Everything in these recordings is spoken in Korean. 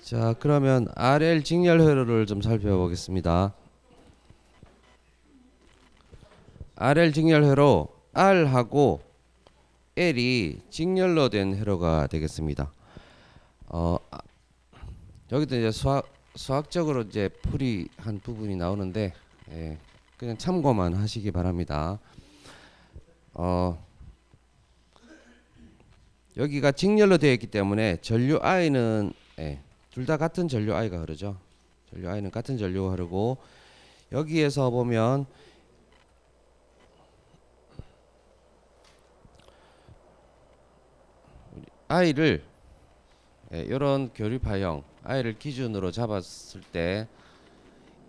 자, 그러면 RL 직렬 회로를 좀 살펴보겠습니다. RL 직렬 회로 R하고 L이 직렬로 된 회로가 되겠습니다. 여기도 이제 수학적으로 이제 풀이한 부분이 나오는데 그냥 참고만 하시기 바랍니다. 여기가 직렬로 되어 있기 때문에 전류 I는 둘 다 같은 전류 I가 흐르죠. 전류 I는 같은 전류가 흐르고, 여기에서 보면 I를 이런 교류파형 I를 기준으로 잡았을 때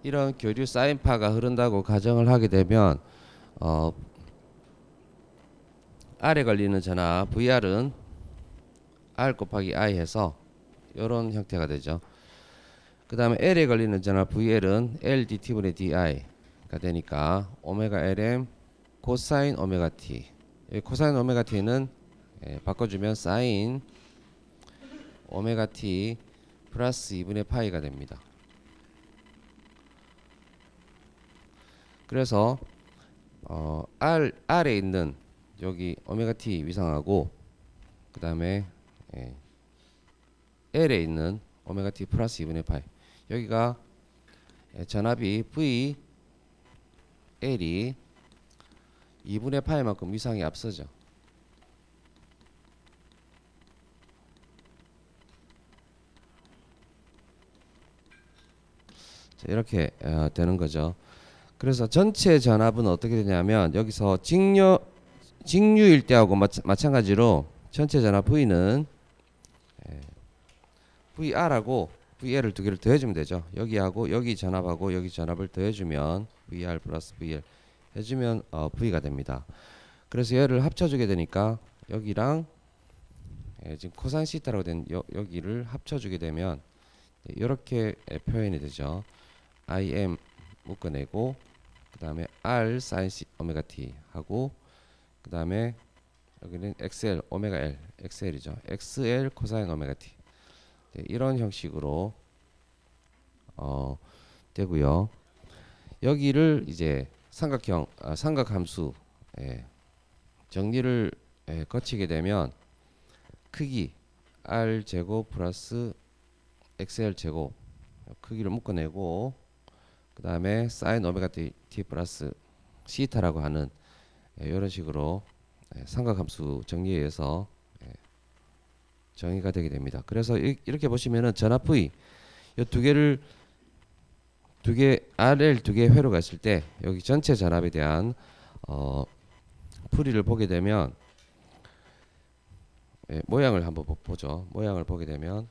이런 교류 사인파가 흐른다고 가정을 하게 되면 R에 걸리는 전압 VR은 R 곱하기 I 해서 이런 형태가 되죠. 그 다음에 L에 걸리는 전압 VL은 L dt분의 di가 되니까 오메가 LM 코사인 오메가 t. 코사인 오메가 t는 바꿔주면 사인 오메가 t 플러스 2분의 파이가 됩니다. 그래서 R에 있는 여기 오메가 t 위상하고, 그 다음에 L에 있는 오메가 t 플러스 2분의 파이, 여기가 전압이 V L이 2분의 파이만큼 위상이 앞서죠. 자, 이렇게 되는 거죠. 그래서 전체 전압은 어떻게 되냐면, 여기서 직류일 때하고 마찬가지로 전체 전압 V는 VR하고 VL을 두 개를 더해주면 되죠. 여기하고 여기 전압하고 여기 전압을 더해주면 VR 플러스 VL 해주면 V가 됩니다. 그래서 얘를 합쳐주게 되니까 여기랑 지금 코사인 시타라고 된 여기를 합쳐주게 되면 이렇게 표현이 되죠. IM 묶어내고, 그 다음에 R 사인 오메가 T 하고, 그 다음에 여기는 XL 오메가 L XL이죠. XL 코사인 오메가 T. 이런 형식으로 되고요. 여기를 이제 삼각함수 정리를 거치게 되면 크기 R 제곱 플러스 XL 제곱 크기를 묶어내고, 그 다음에 사인 오메가 T 플러스 시타라고 하는 이런 식으로 삼각함수 정리에 의해서 정의가 되게 됩니다. 그래서 이렇게 보시면은 전압 V 이 두 개 RL 두 개 회로가 있을 때 여기 전체 전압에 대한 풀이를 보게 되면 모양을 한번 보죠. 모양을 보게 되면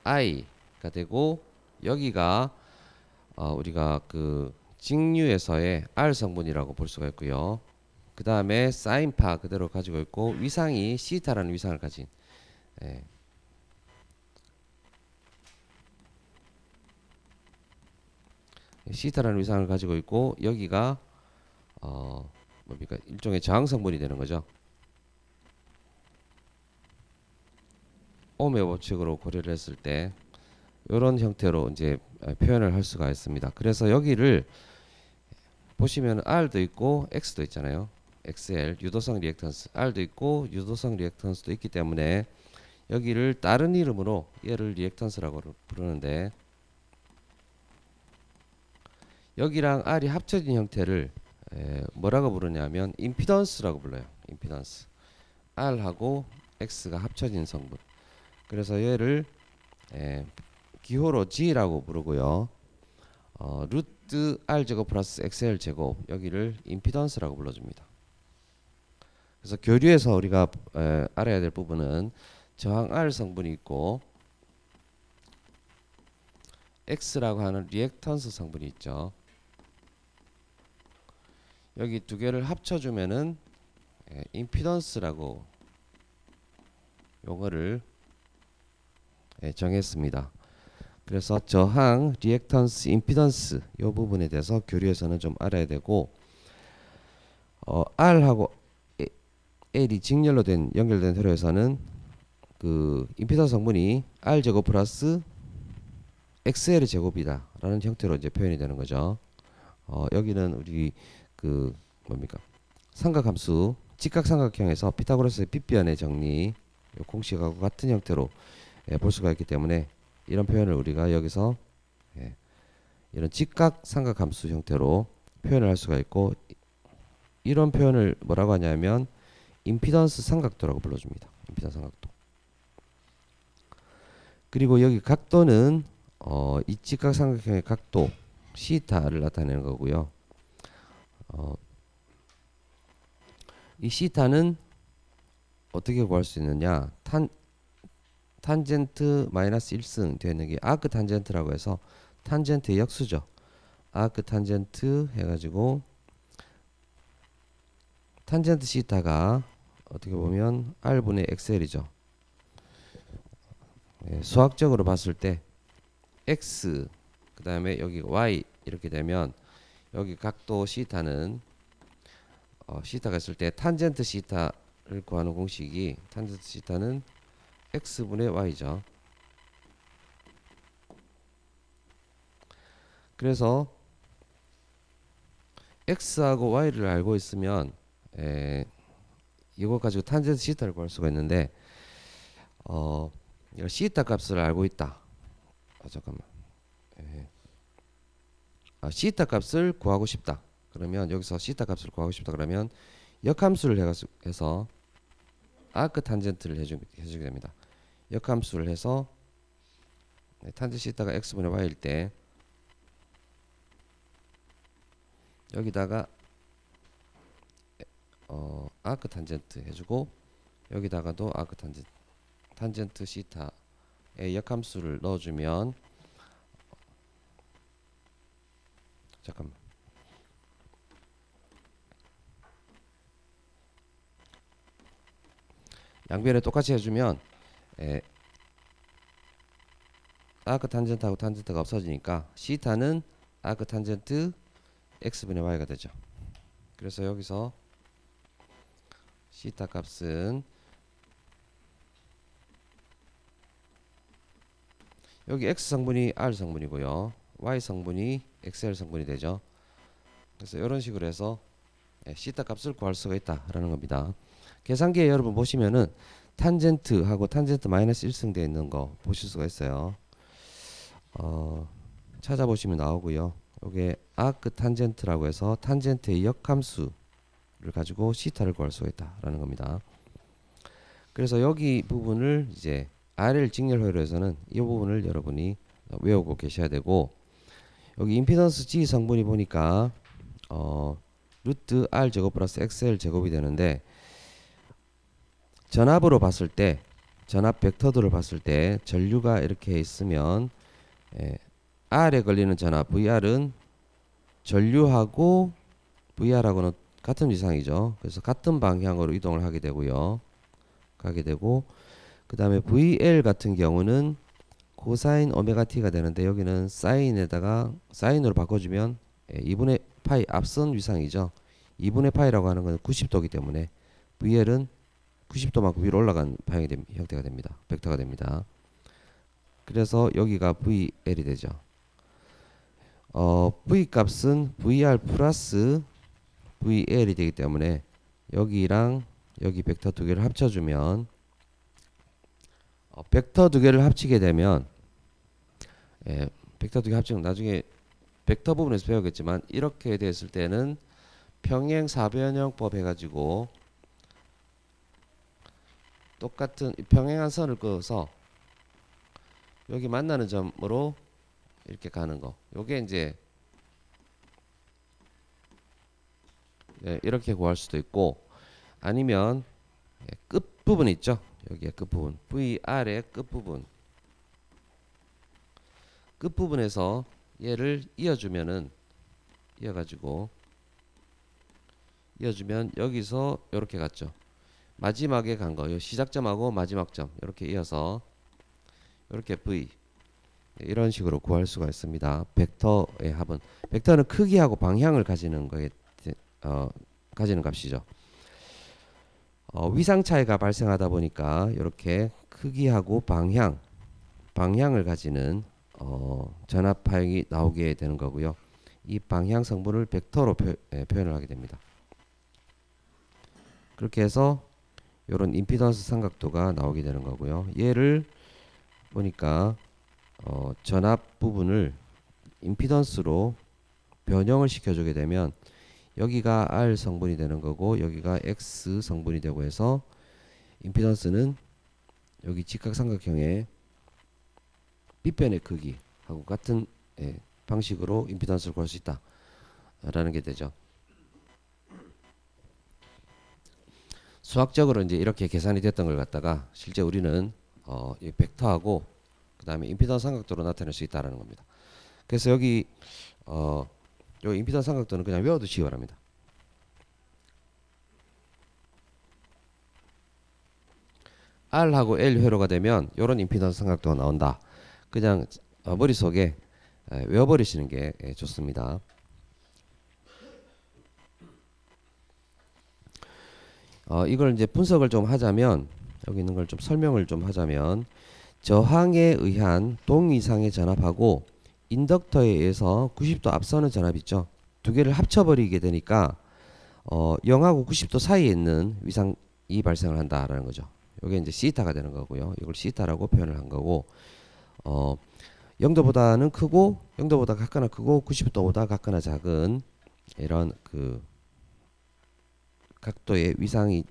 I가 되고, 여기가 우리가 그 직류에서의 R 성분이라고 볼 수가 있고요. 그 다음에 사인파 그대로 가지고 있고, 위상이 시타라는 위상을 가진 시타라는 위상을 가지고 있고, 여기가 뭡니까, 일종의 저항 성분이 되는 거죠. ohm의 법칙으로 고려를 했을 때 이런 형태로 이제 표현을 할 수가 있습니다. 그래서 여기를 보시면 R도 있고 X도 있잖아요. XL 유도성 리액턴스, R도 있고 유도성 리액턴스도 있기 때문에 여기를 다른 이름으로 얘를 리액턴스라고 부르는데, 여기랑 R이 합쳐진 형태를 뭐라고 부르냐면 임피던스라고 불러요. 임피던스. R하고 X가 합쳐진 성분. 그래서 얘를 기호로 G라고 부르고요. 루트 R 제곱 플러스 XL 제곱, 여기를 임피던스라고 불러줍니다. 그래서 교류에서 우리가 알아야 될 부분은 저항 R 성분이 있고 X라고 하는 리액턴스 성분이 있죠. 여기 두 개를 합쳐주면은 임피던스라고 용어를 정했습니다. 그래서 저항, 리액턴스, 임피던스 이 부분에 대해서 교류에서는 좀 알아야 되고, R하고 VL이 직렬로 연결된 회로에서는 그 임피던스 성분이 R 제곱 플러스 XL 제곱이다 라는 형태로 이제 표현이 되는 거죠. 여기는 우리 그 뭡니까 삼각함수 직각삼각형에서 피타고라스의 빗변의 정리 요 공식하고 같은 형태로 볼 수가 있기 때문에 이런 표현을 우리가 여기서 이런 직각삼각함수 형태로 표현을 할 수가 있고, 이런 표현을 뭐라고 하냐면 임피던스 삼각도라고 불러줍니다. 임피던스 삼각도. 그리고 여기 각도는 이 직각삼각형의 각도 시타를 나타내는 거고요. 이 시타는 어떻게 구할 수 있느냐? 탄젠트 마이너스 1승 되어 있는 게 아크 탄젠트라고 해서 탄젠트의 역수죠. 아크 탄젠트 해가지고 탄젠트 시타가 어떻게 보면 R분의 XL이죠. 수학적으로 봤을 때 X 그 다음에 여기 Y 이렇게 되면 여기 각도 시타는 시타가 있을 때 탄젠트 시타를 구하는 공식이 탄젠트 시타는 X분의 Y죠. 그래서 X하고 Y를 알고 있으면 이거 가지고 탄젠트 시타를 구할 수가 있는데 이거 시타 값을 알고 있다. 잠깐만. 시타 값을 구하고 싶다. 그러면 여기서 시타 값을 구하고 싶다 그러면 역함수를 해서 아크 탄젠트를 해주게 됩니다. 역함수를 해서 탄젠트 시타가 x분의 y일 때 여기다가 아크 탄젠트 해주고 여기다가도 아크 탄젠트 시타의 역함수를 넣어주면 잠깐만. 양변에 똑같이 해주면 아크 탄젠트하고 탄젠트가 없어지니까 시타는 아크 탄젠트 x분의 y가 되죠. 그래서 여기서 시타 값은 여기 x 성분이 r 성분이고요. y 성분이 xl 성분이 되죠. 그래서 이런 식으로 해서 시타 값을 구할 수가 있다라는 겁니다. 계산기에 여러분 보시면은 탄젠트하고 탄젠트 마이너스 1승 되어 있는 거 보실 수가 있어요. 찾아보시면 나오고요. 이게 아크 탄젠트라고 해서 탄젠트의 역함수를 가지고 시타를 구할 수가 있다라는 겁니다. 그래서 여기 부분을 이제 RL 직렬회로에서는 이 부분을 여러분이 외우고 계셔야 되고, 여기 임피던스 G 성분이 보니까 루트 R 제곱 플러스 XL 제곱이 되는데, 전압으로 봤을 때 전압 벡터들을 봤을 때 전류가 이렇게 있으면 R에 걸리는 전압 VR은 전류하고 VR하고는 같은 위상이죠. 그래서 같은 방향으로 이동을 하게 되고요. 그 다음에 VL 같은 경우는 코사인 오메가 T가 되는데 여기는 사인으로 바꿔주면 2분의 파이 앞선 위상이죠. 2분의 파이라고 하는 건 90도이기 때문에 VL은 90도만큼 위로 올라간 방향이 형태가 됩니다. 벡터가 됩니다. 그래서 여기가 VL이 되죠. V 값은 VR 플러스 VL이 되기 때문에 여기랑 여기 벡터 두 개를 합쳐주면 벡터 두 개를 합치게 되면 벡터 두 개 합치면 나중에 벡터 부분에서 배우겠지만 이렇게 됐을 때는 평행 사변형법 해가지고 똑같은 평행한 선을 그어서 여기 만나는 점으로 이렇게 가는 거. 요게 이제 이렇게 구할 수도 있고, 아니면 끝부분 있죠. 여기에 끝부분 VR의 끝부분에서 얘를 이어주면 여기서 이렇게 갔죠. 마지막에 간 거, 요 시작점하고 마지막 점 이렇게 이어서 이렇게 V 이런 식으로 구할 수가 있습니다. 벡터의 합은, 벡터는 크기하고 방향을 가지는 거에 가지는 값이죠. 위상 차이가 발생하다 보니까 이렇게 크기하고 방향을 가지는 전압 파형이 나오게 되는 거고요. 이 방향 성분을 벡터로 표현을 하게 됩니다. 그렇게 해서 이런 임피던스 삼각도가 나오게 되는 거고요. 얘를 보니까 전압 부분을 임피던스로 변형을 시켜주게 되면 여기가 R 성분이 되는 거고 여기가 X 성분이 되고 해서 임피던스는 여기 직각삼각형의 빗변의 크기하고 같은 방식으로 임피던스를 구할 수 있다 라는 게 되죠. 수학적으로 이제 이렇게 계산이 됐던 걸 갖다가 실제 우리는 이 벡터하고 그 다음에 임피던스 삼각도로 나타낼 수 있다라는 겁니다. 그래서 여기 요 임피던스 삼각도는 그냥 외워두시기 바랍니다. R하고 L 회로가 되면 이런 임피던스 삼각도가 나온다. 그냥 머릿속에 외워버리시는 게 좋습니다. 이걸 이제 분석을 좀 하자면 여기 있는 걸 좀 설명을 좀 하자면 저항에 의한 동이상의 전압하고 인덕터에 의해서 90도 앞서는 전압 있죠. 두 개를 합쳐버리게 되니까 0하고 90도 사이에 있는 위상이 발생을 한다라는 거죠. 이게 이제 시타가 되는 거고요. 이걸 시타라고 표현을 한 거고 0도보다는 크고 0도보다 같거나 크고 90도보다 같거나 작은 이런 그 각도의 위상의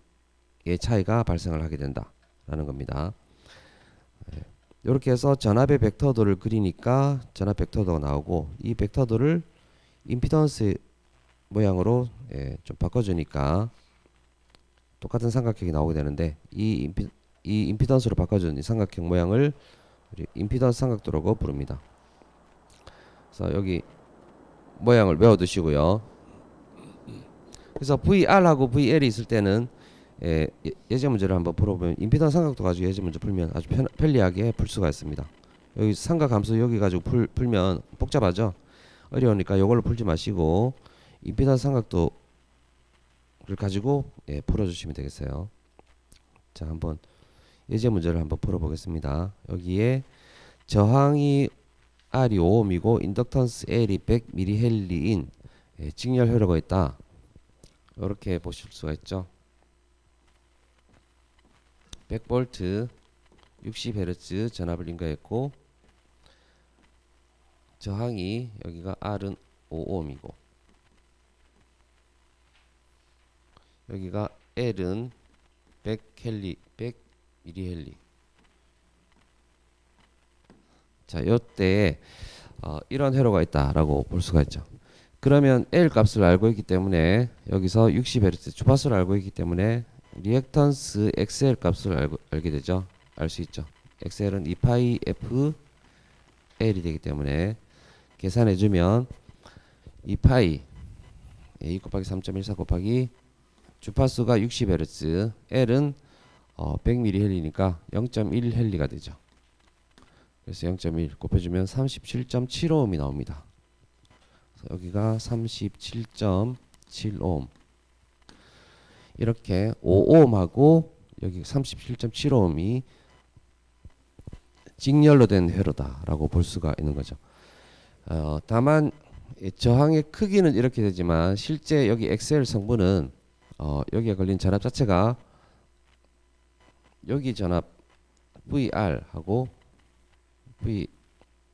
차이가 발생을 하게 된다라는 겁니다. 이렇게 해서 전압의 벡터도를 그리니까 전압 벡터도가 나오고 이 벡터도를 임피던스 모양으로 좀 바꿔주니까 똑같은 삼각형이 나오게 되는데 이 임피던스로 바꿔준 이 삼각형 모양을 우리 임피던스 삼각도라고 부릅니다. 그래서 여기 모양을 외워두시고요. 그래서 VR하고 VL이 있을 때는 예제 문제를 한번 풀어보면 임피던스 삼각도 가지고 예제 문제 풀면 아주 편리하게 풀 수가 있습니다. 여기 삼각함수 여기 가지고 풀면 복잡하죠. 어려우니까 이걸로 풀지 마시고 임피던스 삼각도를 가지고 풀어주시면 되겠어요. 자, 한번 예제 문제를 한번 풀어보겠습니다. 여기에 저항이 R이 5ohm이고 인덕턴스 L이 100mH인 직렬 회로가 있다. 이렇게 보실 수가 있죠. 100V 60Hz 전압을 인가했고 저항이 여기가 R은 5ohm이고 여기가 L은 100mH. 자, 요때 이런 회로가 있다라고 볼 수가 있죠. 그러면 L 값을 알고 있기 때문에 여기서 60Hz 주파수를 알고 있기 때문에 리액턴스 XL 값을 알게 되죠. 알 수 있죠. XL은 2파이 F L이 되기 때문에 계산해 주면 2파이 2 곱하기 3.14 곱하기 주파수가 60Hz L은 100mH니까 0.1헬리가 되죠. 그래서 0.1 곱해주면 37.75ohm이 나옵니다. 그래서 여기가 37.7ohm 이렇게 5ohm하고 여기 37.75ohm이 직렬로 된 회로다라고 볼 수가 있는 거죠. 다만 저항의 크기는 이렇게 되지만 실제 여기 XL 성분은 여기에 걸린 전압 자체가 여기 전압 VR하고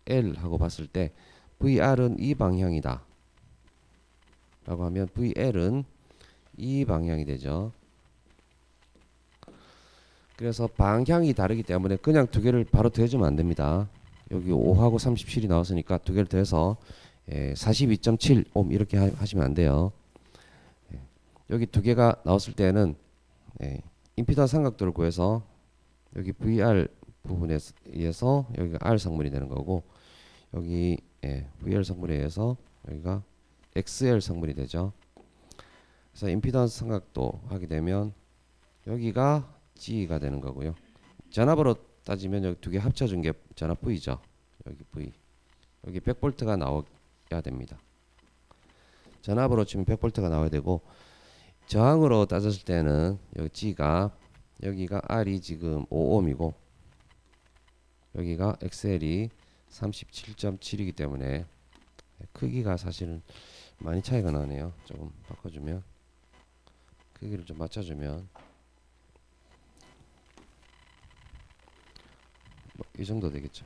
VL하고 봤을 때 VR은 이 방향이다 라고 하면 VL은 이 방향이 되죠. 그래서 방향이 다르기 때문에 그냥 두 개를 바로 더해주면 안 됩니다. 여기 5하고 37이 나왔으니까 두 개를 더해서 42.7ohm 이렇게 하시면 안 돼요. 여기 두 개가 나왔을 때는 임피던스 삼각도를 구해서 여기 VR 부분에 의해서 여기가 R 성분이 되는 거고 여기 VR 성분에 의해서 여기가 XL 성분이 되죠. 그래서 임피던스 삼각도 하게 되면 여기가 G가 되는 거고요. 전압으로 따지면 여기 두 개 합쳐준 게 전압 V죠. 여기 V. 여기 100V가 나와야 됩니다. 전압으로 치면 100V가 나와야 되고 저항으로 따졌을 때는 여기 G가 여기가 R이 지금 5ohm이고 여기가 XL이 37.7이기 때문에 크기가 사실은 많이 차이가 나네요. 조금 바꿔주면 크기를 좀 맞춰주면 뭐 이 정도 되겠죠.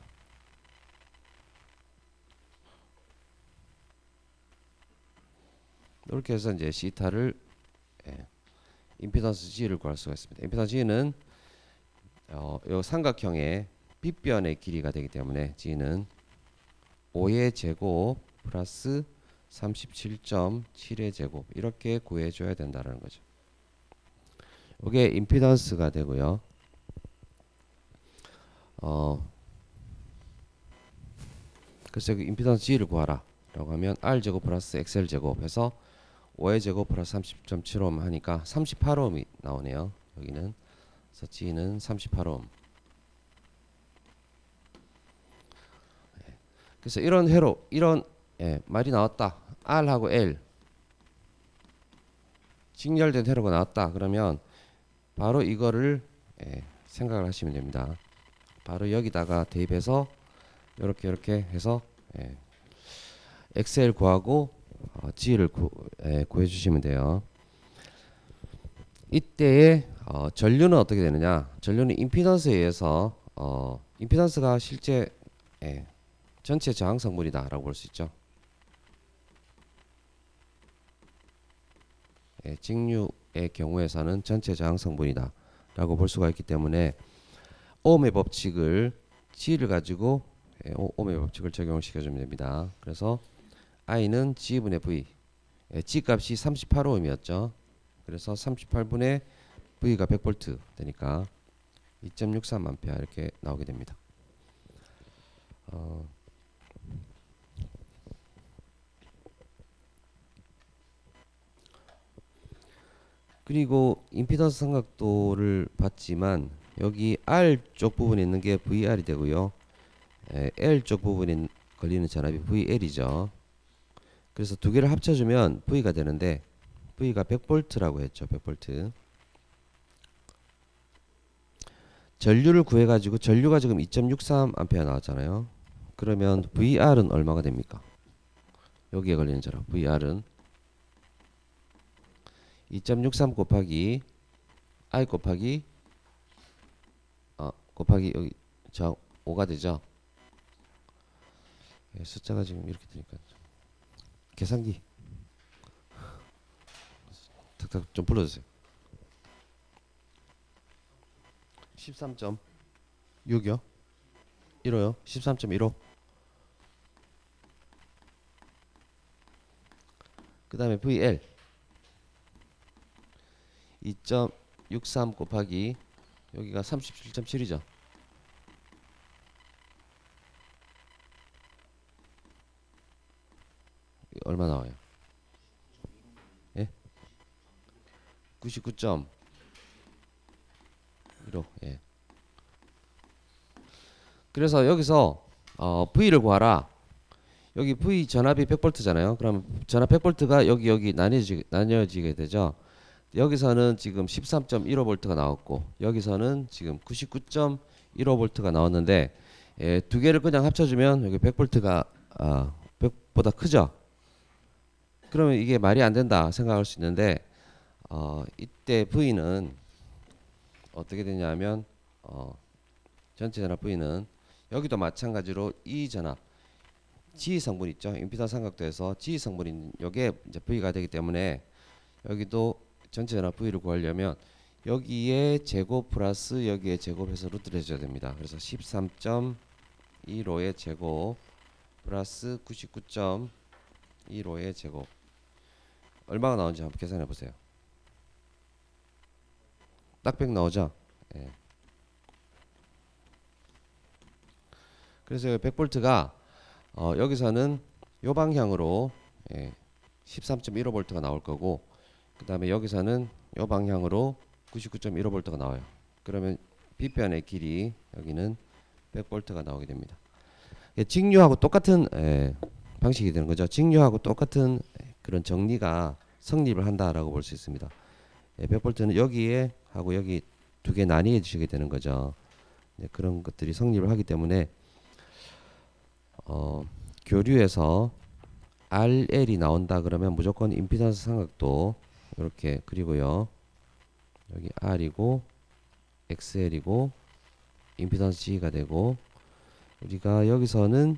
이렇게 해서 이제 시타를 임피던스 G를 구할 수가 있습니다. 임피던스 G는 요 삼각형의 빗변의 길이가 되기 때문에 G는 5의 제곱 플러스 37.7의 제곱 이렇게 구해줘야 된다는 거죠. 이게 임피던스가 되고요. 그래서 여기 임피던스 G를 구하라 라고 하면 R제곱 플러스 XL제곱 해서 5의 제곱 플러스 30.7ohm 하니까 38ohm이 나오네요. 여기는 그래서 G는 38ohm. 그래서 이런 회로 이런 말이 나왔다. R하고 L 직렬된 회로가 나왔다. 그러면 바로 이거를 생각을 하시면 됩니다. 바로 여기다가 대입해서 이렇게 해서 XL 구하고 G를 구해 주시면 돼요. 이때의 전류는 어떻게 되느냐? 전류는 임피던스에 의해서 임피던스가 실제 전체 저항 성분이다라고 볼 수 있죠. 직류의 경우에서는 전체 저항 성분이다라고 볼 수가 있기 때문에 오음의 법칙을 G를 가지고 오음의 법칙을 적용시켜 주면 됩니다. 그래서 I는 G분의 V, G 값이 38ohm이었죠. 그래서 38분의 V가 100V 되니까 2.63A 이렇게 나오게 됩니다. 그리고 임피던스 삼각도를 봤지만 여기 R 쪽 부분에 있는 게 VR이 되고요. L 쪽 부분에 걸리는 전압이 VL이죠. 그래서 두 개를 합쳐주면 V가 되는데 V가 100V라고 했죠. 100V. 전류를 구해가지고 전류가 지금 2.63A 나왔잖아요. 그러면 VR은 얼마가 됩니까? 여기에 걸리는 전압 VR은 2.63 곱하기 I 곱하기 곱하기 여기 저 5가 되죠. 숫자가 지금 이렇게 되니까 계산기 탁탁 좀 불러주세요. 13.6이요? 1호요? 13.15. 그 다음에 VL 2.63 곱하기 여기가 37.7이죠. 얼마 나와요? 예? 99.15. 예. 그래서 여기서 V를 구하라. 여기 V 전압이 100V잖아요. 그럼 전압 100V가 여기 나뉘어지게 되죠. 여기서는 지금 13.15V가 나왔고 여기서는 지금 99.15V가 나왔는데 두 개를 그냥 합쳐주면 여기 100V가 100보다 크죠. 그러면 이게 말이 안 된다 생각할 수 있는데 이때 V는 어떻게 되냐면 전체 전압 V는 여기도 마찬가지로 이 전압 G 성분 있죠. 임피던스 삼각도에서 G 성분인 요게 이제 V가 되기 때문에 여기도 전체 전압 V를 구하려면 여기에 제곱 플러스 여기에 제곱해서 루트를 해줘야 됩니다. 그래서 13.15의 제곱 플러스 99.15의 제곱 얼마가 나오는지 한번 계산해 보세요. 딱 100 나오죠? 예. 그래서 100V가 여기서는 요 방향으로 13.15V가 나올 거고 그 다음에 여기서는 요 방향으로 99.15V가 나와요. 그러면 빗변의 길이 여기는 100V가 나오게 됩니다. 직류하고 똑같은 방식이 되는 거죠. 직류하고 똑같은 그런 정리가 성립을 한다라고 볼 수 있습니다. 100V는 여기에 하고 여기 두 개 나뉘어지게 되는 거죠. 그런 것들이 성립을 하기 때문에 교류에서 RL이 나온다 그러면 무조건 임피던스 삼각도 이렇게 그리고요. 여기 R이고 XL이고 임피던스 G가 되고 우리가 여기서는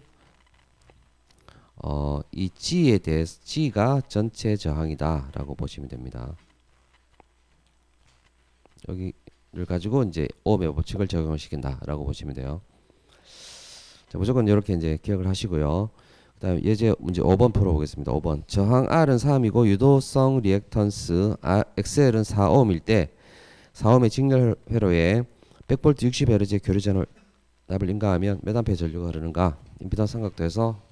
이 G에 대해서 G가 전체 저항이다 라고 보시면 됩니다. 여기를 가지고 이제 오음의 법칙을 적용을 시킨다 라고 보시면 돼요. 자, 무조건 이렇게 이제 기억을 하시고요. 그 다음에 예제 문제 5번 풀어보겠습니다. 5번 저항 R은 3이고 유도성 리액턴스 XL은 4ohm일 때 4ohm의 직렬 회로에 100V 60Hz의 교류 전압을 인가하면 몇 암페어 전류가 흐르는가. 임피던스 삼각도에서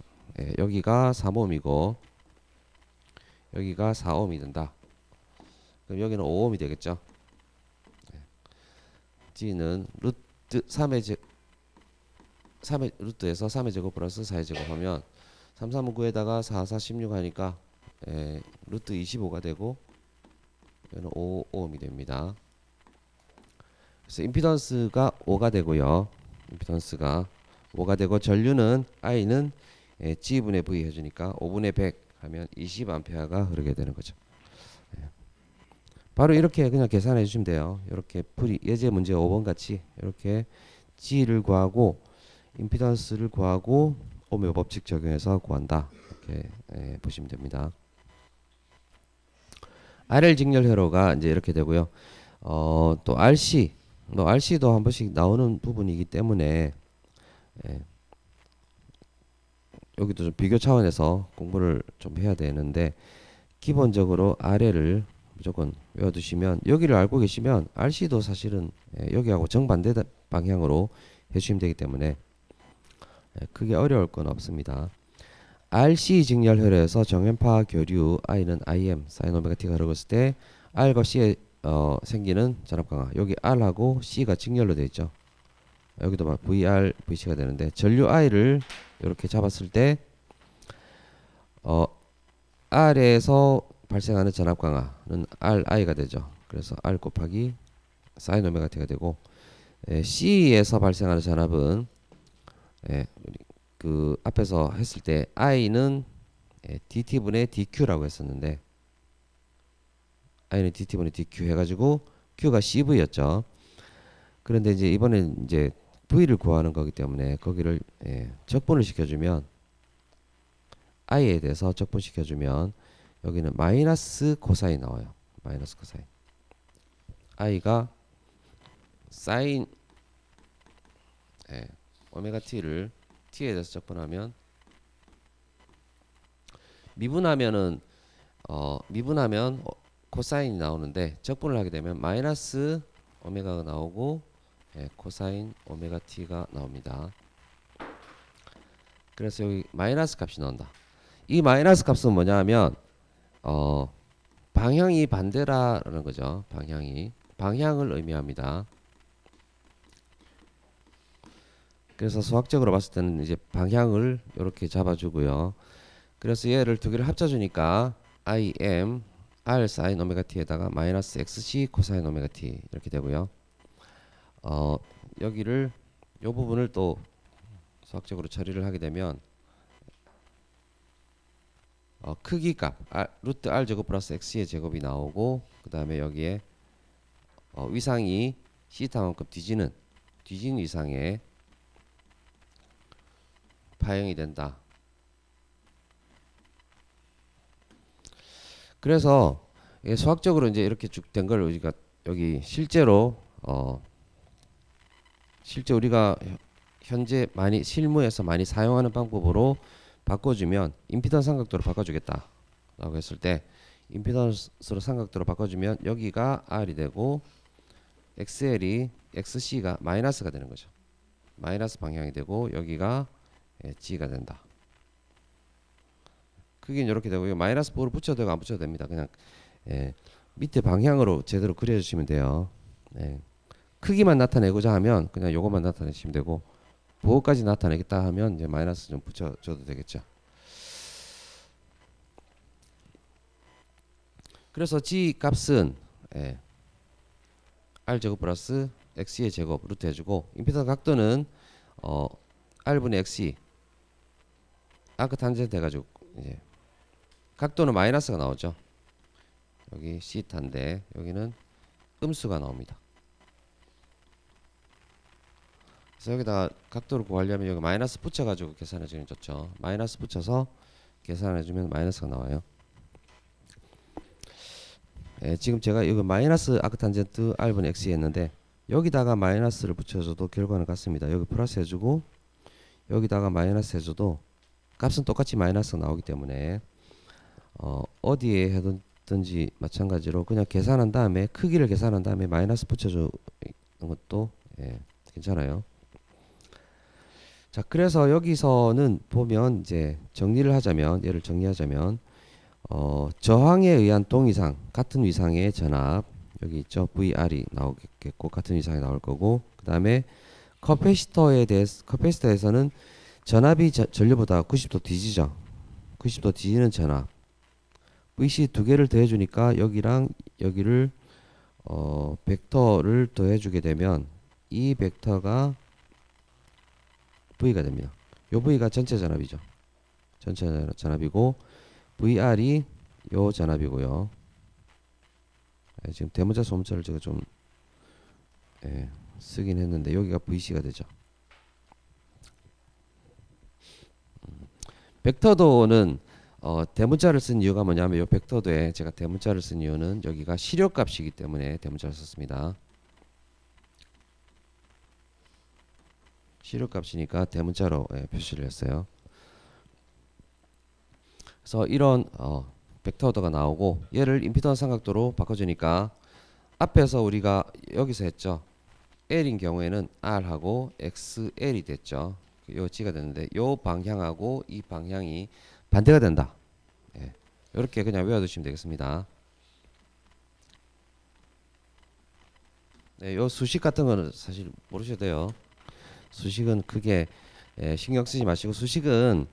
여기가 3ohm이고 여기가 4ohm이 된다. 그럼 여기는 5ohm이 되겠죠. G는 루트 3의 루트에서 3의 제곱 플러스 4의 제곱 하면 3, 3은 9에다가 4, 4, 16 하니까 루트 25가 되고 여기는 5ohm이 됩니다. 그래서 임피던스가 5가 되고요. 임피던스가 5가 되고 전류는 I는 G분의 V 해주니까 5분의 100 하면 20A가 흐르게 되는 거죠. 바로 이렇게 그냥 계산해 주시면 돼요. 이렇게 예제 문제 5번 같이 이렇게 G를 구하고 임피던스를 구하고 오흠의 법칙 적용해서 구한다. 이렇게 보시면 됩니다. RL 직렬 회로가 이제 이렇게 되고요. 또 RC도 한 번씩 나오는 부분이기 때문에 여기도 좀 비교 차원에서 공부를 좀 해야 되는데 기본적으로 RL을 무조건 외워두시면 여기를 알고 계시면 RC도 사실은 여기하고 정반대 방향으로 해주시면 되기 때문에 크게 어려울 건 없습니다. RC 직렬 회로에서 정연파 교류 I는 IM sin 오메가 T가 흐르고 있을 때 R과 C에 생기는 전압 강화 여기 R하고 C가 직렬로 되어 있죠. 여기도 막 VR, VC가 되는데 전류 I를 이렇게 잡았을 때 R에서 발생하는 전압 강화는 RI가 되죠. 그래서 R 곱하기 sin 오메가 T가 되고 C에서 발생하는 전압은 그 앞에서 했을 때 I는 dT분의 dQ라고 했었는데 I는 dT분의 dQ 해가지고 Q가 CV였죠. 그런데 이제 이번엔 이제 V를 구하는 거기 때문에 거기를 적분을 시켜주면 I에 대해서 적분시켜주면 여기는 마이너스 코사인 나와요. 마이너스 코사인. I가 사인 오메가 T를 T에 대해서 적분하면 미분하면 코사인이 나오는데 적분을 하게 되면 마이너스 오메가가 나오고 코사인 오메가 T가 나옵니다. 그래서 여기 마이너스 값이 나온다. 이 마이너스 값은 뭐냐 하면 방향이 반대라는 거죠. 방향을 의미합니다. 그래서 수학적으로 봤을 때는 이제 방향을 이렇게 잡아주고요. 그래서 얘를 두 개를 합쳐주니까 IM R sin 오메가 T에다가 마이너스 XC 코사인 오메가 T 이렇게 되고요. 여기를 요 부분을 또 수학적으로 처리를 하게 되면 크기값 루트 R 제곱 플러스 X의 제곱이 나오고 그 다음에 여기에 위상이 시타만큼 뒤지는 이상의 파형이 된다. 그래서 수학적으로 이제 이렇게 쭉 된 걸 우리가 여기 실제로 실제 우리가 현재 많이 실무에서 많이 사용하는 방법으로 바꿔주면 임피던스 삼각도로 바꿔주겠다 라고 했을 때 임피던스로 삼각도로 바꿔주면 여기가 R이 되고 XL이 XC가 마이너스가 되는 거죠. 마이너스 방향이 되고 여기가 G가 된다. 크기는 이렇게 되고요. 마이너스 4를 붙여도 되고 안 붙여도 됩니다. 그냥 밑에 방향으로 제대로 그려주시면 돼요. 크기만 나타내고자 하면 그냥 요것만 나타내시면 되고 보호까지 나타내겠다 하면 이제 마이너스 좀 붙여줘도 되겠죠. 그래서 G 값은 예. R 제곱 플러스 X의 제곱 루트 해주고 임피던스 각도는 R분의 X 아크 탄젠트 해가지고 이제 각도는 마이너스가 나오죠. 여기 시타인데 여기는 음수가 나옵니다. 그래서 여기다 각도를 구하려면 여기 마이너스 붙여가지고 계산해주면 좋죠. 마이너스 붙여서 계산해주면 마이너스가 나와요. 예, 지금 제가 이거 마이너스 아크탄젠트 R분의 X 했는데 여기다가 마이너스를 붙여줘도 결과는 같습니다. 여기 플러스 해주고 여기다가 마이너스 해줘도 값은 똑같이 마이너스가 나오기 때문에 어디에 해든지 마찬가지로 그냥 계산한 다음에 크기를 계산한 다음에 마이너스 붙여주는 것도 예, 괜찮아요. 자, 그래서 여기서는 보면 이제 정리를 하자면 얘를 정리하자면 저항에 의한 동위상 같은 위상의 전압 여기 있죠. VR이 나오겠고 같은 위상이 나올 거고 그 다음에 커패시터에서는 전압이 전류보다 90도 뒤지죠. 90도 뒤지는 전압 VC 두 개를 더해주니까 여기랑 여기를 벡터를 더해주게 되면 이 벡터가 V가 됩니다. 요 V가 전체 전압이죠. 전체 전압이고 VR이 요 전압이고요. 예, 지금 대문자 소문자를 제가 좀 쓰긴 했는데 여기가 VC가 되죠. 벡터도는 대문자를 쓴 이유가 뭐냐면 요 벡터도에 제가 대문자를 쓴 이유는 여기가 시료값이기 때문에 대문자를 썼습니다. 시료값이니까 대문자로 표시를 했어요. 그래서 이런 벡터도가 나오고 얘를 임피던스 삼각도로 바꿔주니까 앞에서 우리가 여기서 했죠. L인 경우에는 R하고 XL이 됐죠. 요 G가 됐는데 요 방향하고 이 방향이 반대가 된다. 예. 이렇게 그냥 외워두시면 되겠습니다. 네, 요 수식 같은 거는 사실 모르셔도 돼요. 수식은 크게 신경 쓰지 마시고 수식은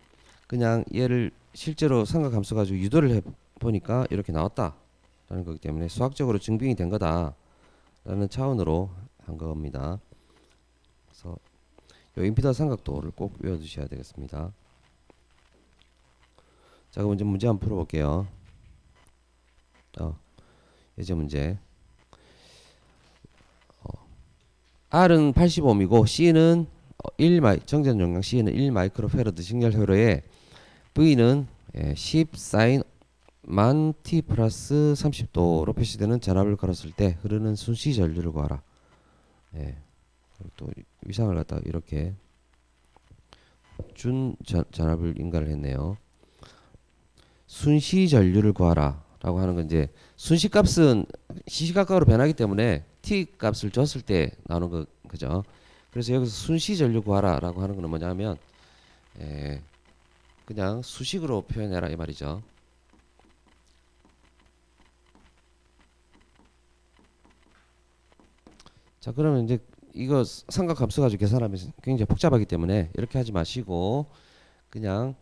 그냥 얘를 실제로 삼각함수 가지고 유도를 해 보니까 이렇게 나왔다라는 거기 때문에 수학적으로 증빙이 된 거다라는 차원으로 한 겁니다. 그래서 요 임피던스 삼각도를 꼭 외워두셔야 되겠습니다. 자, 그럼 이제 문제 한번 풀어볼게요. 예제 문제. R은 80ohm이고 C는 정전 용량 C는 1 마이크로페러드 직렬 회로에 V는 10 사인 만 t 플러스 30도로 표시되는 전압을 걸었을 때 흐르는 순시 전류를 구하라. 예. 또 위상을 갖다 이렇게 준 전압을 인가를 했네요. 순시 전류를 구하라 라고 하는 건 이제 순시값은 시시각각으로 변하기 때문에 t 값을 줬을 때 나오는 그죠. 그래서 여기서 순시 전류 구하라 라고 하는 건 뭐냐면 그냥 수식으로 표현해라 이 말이죠. 자, 그러면 이제 이거 삼각함수 가지고 계산하면 굉장히 복잡하기 때문에 이렇게 하지 마시고 그냥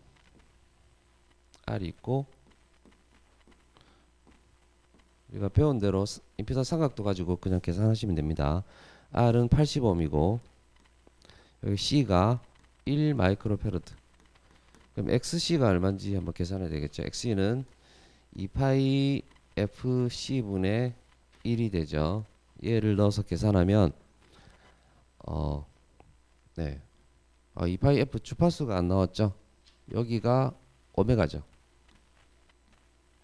R이 있고 우리가 배운 대로 임피던스 삼각도 가지고 그냥 계산하시면 됩니다. R은 80ohm이고 여기 C가 1 마이크로페러드. 그럼 XC가 얼마인지 한번 계산해야 되겠죠. XC는 2파이 FC분의 1이 되죠. 얘를 넣어서 계산하면 2파이 F 주파수가 안 나왔죠. 여기가 오메가죠.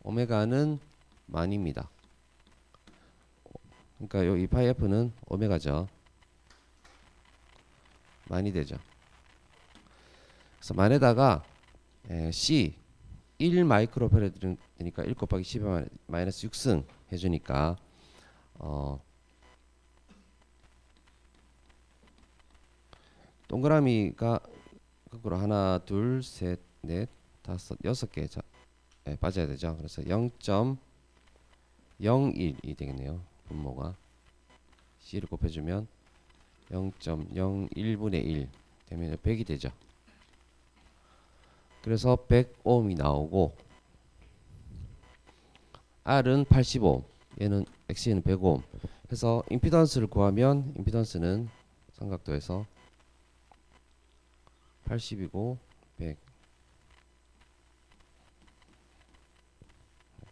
오메가는 만입니다. 그러니까 요 2파이 F는 오메가죠. 만이 되죠. 그래서 만에다가 C 1 마이크로페라드니까 1 곱하기 10의 마이너스 6승 해주니까 동그라미가 거꾸로 하나 둘 셋 넷 다섯 여섯 개 빠져야 되죠. 그래서 0.01이 되겠네요. 분모가 C를 곱해주면 0.01분의 1 되면 100이 되죠. 그래서 100ohm이 나오고 R은 80ohm. 얘는 XC는 105옴 해서 임피던스를 구하면 임피던스는 삼각도에서 80이고 100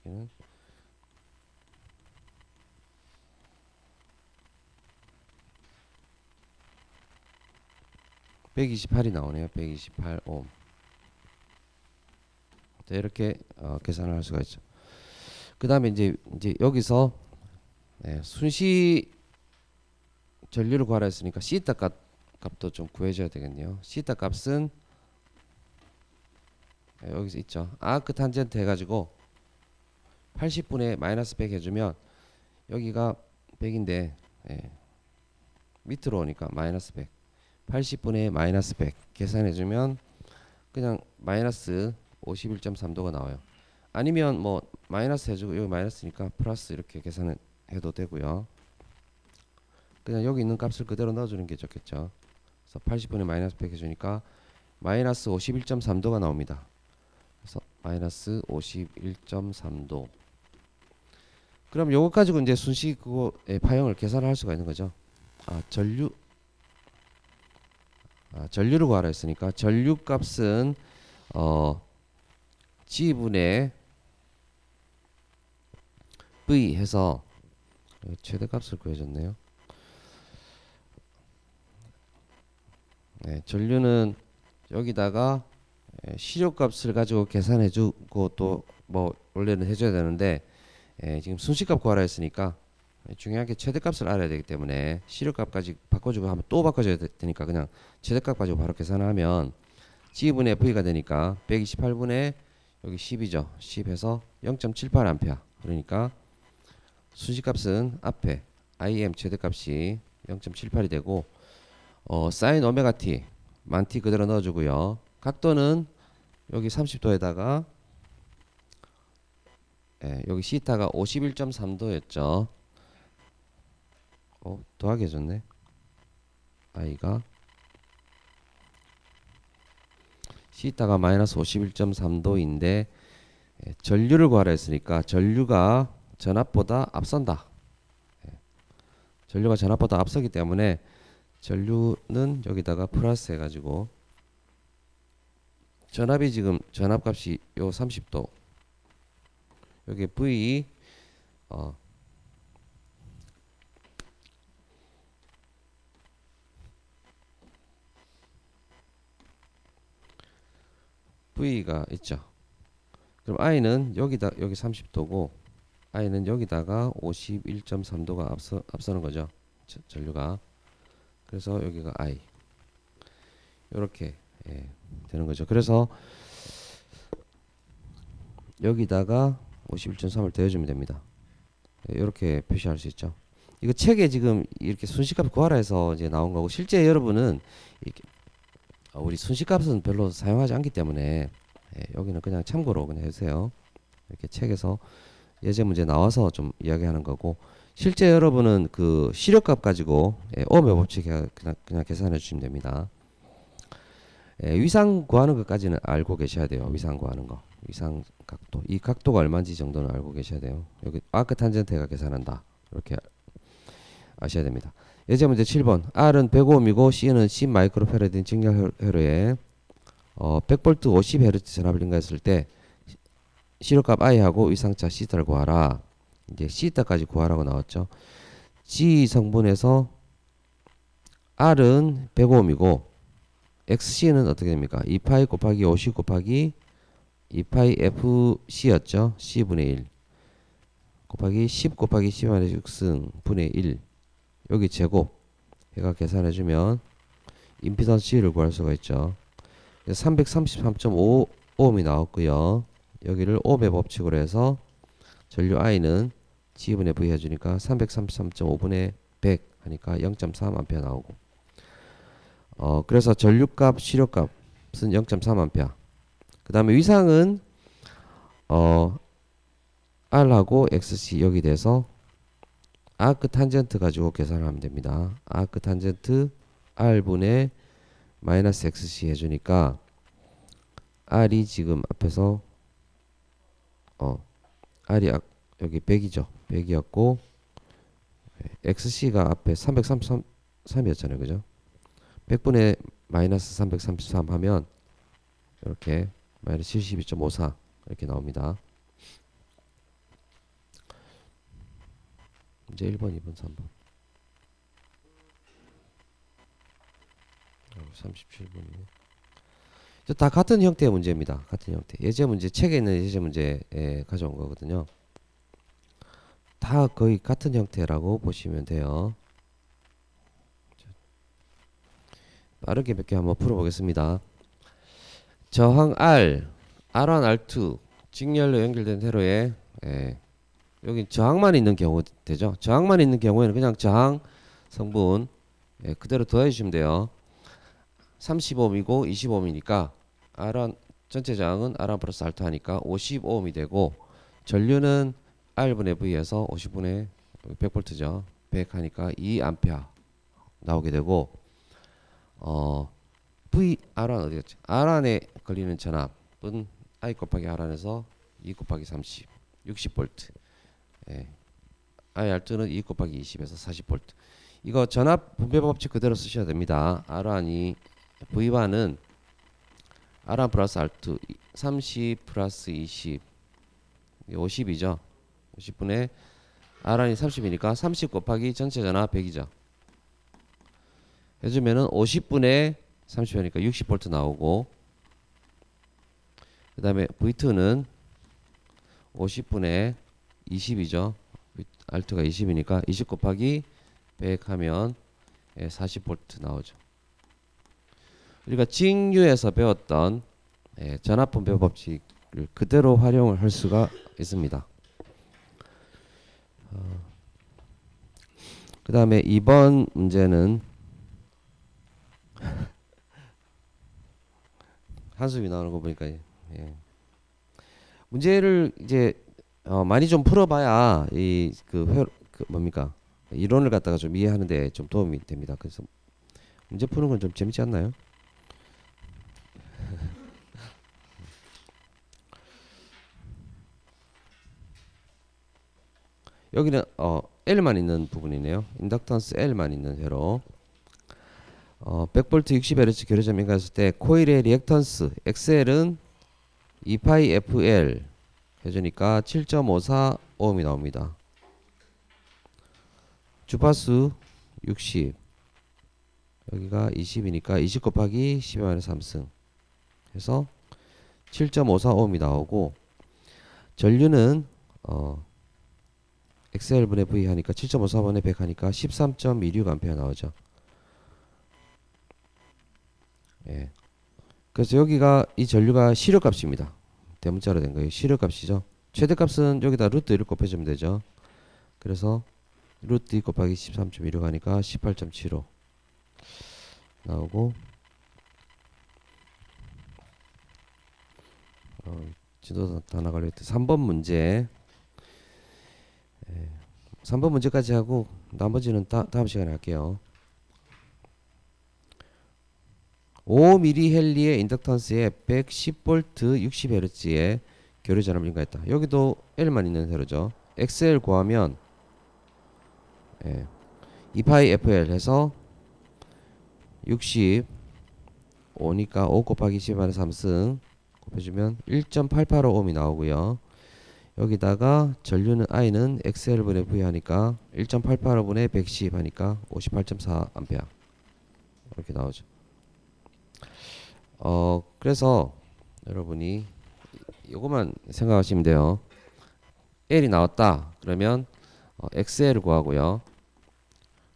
여기는 128이 나오네요. 128옴. 이렇게 계산을 할 수가 있죠. 그 다음에 이제 여기서 순시 전류를 구하라 했으니까 시타 값도 좀 구해줘야 되겠네요. 시타 값은 여기서 있죠. 아크 탄젠트 해가지고 80분의 마이너스 100 해주면 여기가 100인데 밑으로 오니까 마이너스 100 80분의 마이너스 100 계산해주면 그냥 마이너스 51.3도가 나와요. 아니면 뭐 마이너스 해주고 여기 마이너스니까 플러스 이렇게 계산해도 되고요. 그냥 여기 있는 값을 그대로 넣어주는 게 좋겠죠. 그래서 80분의 마이너스 100 해주니까 마이너스 51.3도가 나옵니다. 그래서 마이너스 51.3도. 그럼 요거 가지고 이제 순시 그거의 파형을 계산할 수가 있는 거죠. 전류를 구하라 했으니까 전류 값은 G분의 V 해서 최대값을 구해줬네요. 전류는 여기다가 시료값을 가지고 계산해주고 또 뭐 원래는 해줘야 되는데 지금 순시값 구하라 했으니까 중요한 게 최대값을 알아야 되기 때문에 시료값까지 바꿔주고 하면 또 바꿔줘야 되니까 그냥 최대값 가지고 바로 계산하면 G분의 V가 되니까 128분의 여기 10이죠. 10에서 0.78A 그러니까 순시값은 앞에 IM 최대값이 0.78이 되고 사인 오메가 T 만 T 그대로 넣어주고요. 각도는 여기 30도에다가 여기 시타가 51.3도였죠. 더하기 해줬네. I가 시타가 마이너스 51.3도인데 전류를 구하라 했으니까 전류가 전압보다 앞선다. 전류가 전압보다 앞서기 때문에 전류는 여기다가 플러스 해가지고 전압이 지금 전압값이 요 30도 여기 V V가 있죠. 그럼 I는 여기 30도고 I는 여기다가 51.3도가 앞서는 거죠. 전류가. 그래서 여기가 I 이렇게 되는 거죠. 그래서 여기다가 51.3을 더해주면 됩니다. 이렇게 표시할 수 있죠. 이거 책에 지금 이렇게 순시값 구하라 해서 이제 나온 거고 실제 여러분은 이렇게 우리 순시값은 별로 사용하지 않기 때문에 여기는 그냥 참고로 그냥 해주세요. 이렇게 책에서 예제 문제 나와서 좀 이야기하는 거고 실제 여러분은 그 시력값 가지고 ohm의 법칙 그냥 계산해 주시면 됩니다. 위상 구하는 것까지는 알고 계셔야 돼요. 위상 구하는 거. 위상 각도. 이 각도가 얼마인지 정도는 알고 계셔야 돼요. 여기 아크 탄젠트가 계산한다. 이렇게 아셔야 됩니다. 예제 문제 7번. R은 105ohm이고 C는 10 마이크로페라드인 직렬 회로에 100V 50Hz 전압을 인가했을 때 시료값 I하고 위상차 C타를 구하라. 이제 C타까지 구하라고 나왔죠. G 성분에서 R은 105ohm이고 XC는 어떻게 됩니까? 2파이 곱하기 50 곱하기 2파이 FC였죠. C분의 1 곱하기 10 곱하기 10-6승 분의 1 여기 제곱 얘가 계산해주면 임피던스 G를 구할 수가 있죠. 333.5ohm이 나왔고요. 여기를 ohm의 법칙으로 해서 전류 I는 G분의 V 해주니까 333.5분의 100 하니까 0.3A 나오고 그래서 전류값, 시료값은 0.3A. 그 다음에 위상은 R하고 XC 여기 돼서 아크 탄젠트 가지고 계산하면 됩니다. 아크 탄젠트 R분의 마이너스 XC 해주니까 R이 지금 앞에서 R이 여기 100이죠. 100이었고 XC가 앞에 333이었잖아요. 그죠? 100분의 마이너스 333 하면 이렇게 마이너스 72.54 이렇게 나옵니다. 이제 1번, 2번, 3번. 37번이네. 다 같은 형태의 문제입니다. 같은 형태. 예제 문제, 책에 있는 예제 문제에 가져온 거거든요. 다 거의 같은 형태라고 보시면 돼요. 빠르게 몇 개 한번 풀어보겠습니다. 저항 R, R1, R2 직렬로 연결된 세로에 여기 저항만 있는 경우 되죠. 저항만 있는 경우에는 그냥 저항 성분 그대로 더해주시면 돼요. 30ohm이고 20ohm이니까 R1 전체 저항은 R1 플러스 R2 하니까 50ohm이 되고 전류는 R분의 V에서 50분의 100V죠. 100 하니까 2A 나오게 되고 V R1 어디였지? R1에 걸리는 전압은 I 곱하기 R1에서 2 곱하기 30 60V IR2는 2 곱하기 20에서 40V. 이거 전압 분배 법칙 그대로 쓰셔야 됩니다. R1이 V1은 R1 플러스 R2 30 플러스 20 50이죠. 50분의 R1이 30이니까 30 곱하기 전체 전압 100이죠. 해주면은 50분의 30이니까 60V 나오고 그 다음에 V2는 50분의 20이죠. R2가 20이니까 20 곱하기 100 하면 40V 나오죠. 우리가 직류에서 배웠던 전압 분배 법칙을 그대로 활용을 할 수가 있습니다. 그 다음에 2번 문제는 한숨이 나오는 거 보니까 문제를 이제 많이 좀 풀어봐야 그 뭡니까 이론을 갖다가 좀 이해하는데 좀 도움이 됩니다. 그래서 문제 푸는 건 좀 재밌지 않나요? 여기는 L만 있는 부분이네요. 인덕턴스 L만 있는 회로 100V 60Hz 교류점 인가했을 때 코일의 리액턴스 XL은 2파이 FL 해주니까 7.54ohm이 나옵니다. 주파수 60 여기가 20이니까 20 곱하기 10-3승 해서 7.54ohm이 나오고 전류는 XL분의 V 하니까 7.54분의 100 하니까 13.26A 나오죠. 그래서 여기가 이 전류가 시력값입니다. 대문자로 된 거예요. 시력값이죠. 최대값은 여기다 루트 1을 곱해주면 되죠. 그래서 루트 2 곱하기 13.26 하니까 18.75 나오고 지도 다 나가려고 3번 문제 3번 문제까지 하고 나머지는 다음 시간에 할게요. 5mH의 인덕턴스에 110V 60Hz의 교류 전압을 인가했다. 여기도 L만 있는 세로죠. XL 구하면 2파이 FL 해서 60 5니까 5 곱하기 10의 3승 곱해주면 1.885ohm이 나오고요. 여기다가 전류는 I는 XL분의 V 하니까 1.885분의 110 하니까 58.4A 이렇게 나오죠. 그래서 여러분이 이것만 생각하시면 돼요. L이 나왔다 그러면 XL을 구하고요.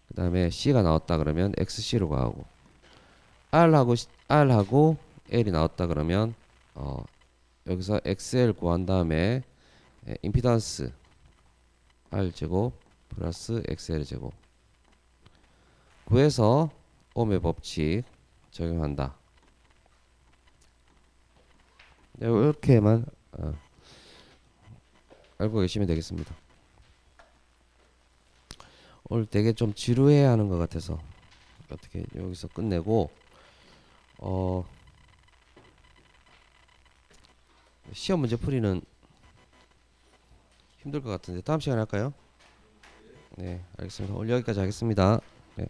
그 다음에 C가 나왔다 그러면 XC를 구하고 R하고 L이 나왔다 그러면 여기서 XL 구한 다음에 임피던스 R제곱 플러스 XL제곱 구해서 ohm의 법칙 적용한다. 이렇게만 알고 계시면 되겠습니다. 오늘 되게 좀 지루해야 하는 것 같아서 어떻게 여기서 끝내고 시험 문제 풀이는 힘들 것 같은데 다음 시간에 할까요? 네, 알겠습니다. 오늘 여기까지 하겠습니다. 네.